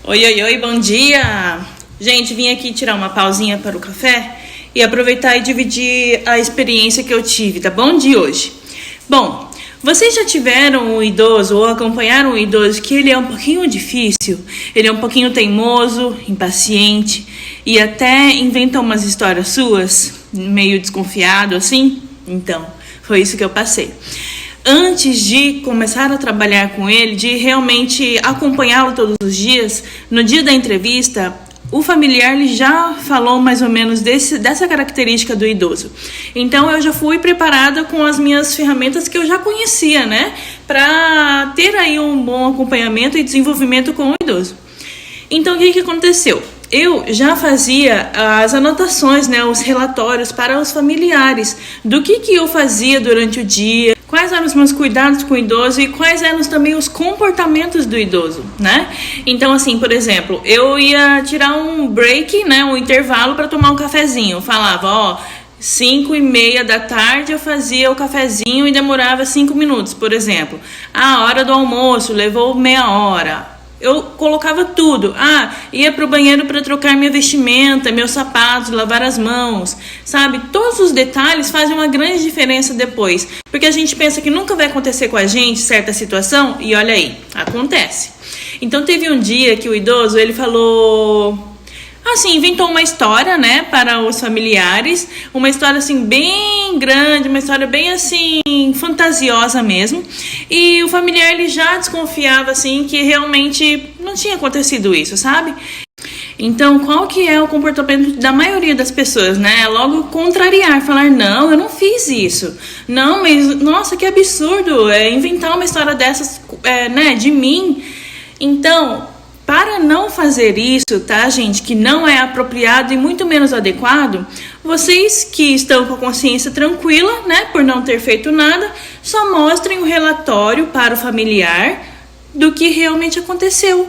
Oi, oi, oi, bom dia! Gente, vim aqui tirar uma pausinha para o café e aproveitar e dividir a experiência que eu tive, tá bom? De hoje. Bom, vocês já tiveram um idoso ou acompanharam um idoso que ele é um pouquinho difícil, ele é um pouquinho teimoso, impaciente e até inventa umas histórias suas, meio desconfiado assim? Então, foi isso que eu passei. Antes de começar a trabalhar com ele, de realmente acompanhá-lo todos os dias, no dia da entrevista, o familiar ele já falou mais ou menos dessa característica do idoso. Então eu já fui preparada com as minhas ferramentas que eu já conhecia, né? Para ter aí um bom acompanhamento e desenvolvimento com o idoso. Então o que aconteceu? Eu já fazia as anotações, né, os relatórios para os familiares do que eu fazia durante o dia, quais eram os meus cuidados com o idoso e quais eram também os comportamentos do idoso, né? Então, assim, por exemplo, eu ia tirar um break, né, um intervalo para tomar um cafezinho. Eu falava, 5:30 da tarde eu fazia o cafezinho e demorava 5 minutos, por exemplo. A hora do almoço levou meia hora. Eu colocava tudo. Ia pro banheiro para trocar minha vestimenta, meus sapatos, lavar as mãos, sabe? Todos os detalhes fazem uma grande diferença depois. Porque a gente pensa que nunca vai acontecer com a gente certa situação e olha aí, acontece. Então teve um dia que o idoso, ele falou... Assim, inventou uma história, né, para os familiares, uma história assim bem grande, uma história bem assim fantasiosa mesmo. E o familiar ele já desconfiava assim que realmente não tinha acontecido isso, sabe? Então, qual que é o comportamento da maioria das pessoas, né? Logo contrariar, falar, não, eu não fiz isso. Não, mas, nossa, que absurdo, inventar uma história dessas, né, de mim. Então, para não fazer isso, tá, gente, que não é apropriado e muito menos adequado, vocês que estão com a consciência tranquila, né, por não ter feito nada, só mostrem o relatório para o familiar do que realmente aconteceu.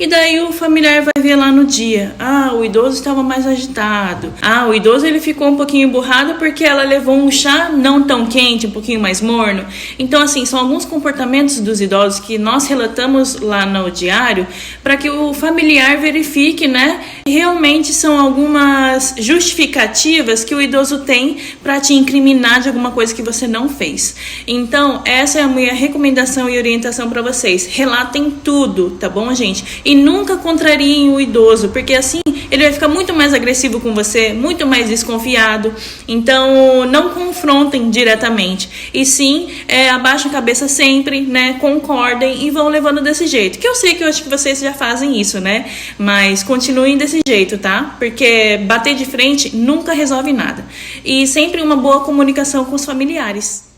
E daí o familiar vai ver lá no dia, o idoso estava mais agitado, o idoso ele ficou um pouquinho emburrado porque ela levou um chá não tão quente, um pouquinho mais morno. Então assim, são alguns comportamentos dos idosos que nós relatamos lá no diário para que o familiar verifique, né, realmente são algumas justificativas que o idoso tem para te incriminar de alguma coisa que você não fez. Então essa é a minha recomendação e orientação para vocês, relatem tudo, tá bom, gente? E nunca contrariem o idoso, porque assim ele vai ficar muito mais agressivo com você, muito mais desconfiado. Então não confrontem diretamente, e sim abaixem a cabeça sempre, né? Concordem e vão levando desse jeito, que eu sei que eu acho que vocês já fazem isso, né? Mas continuem desse jeito, tá? Porque bater de frente nunca resolve nada, e sempre uma boa comunicação com os familiares.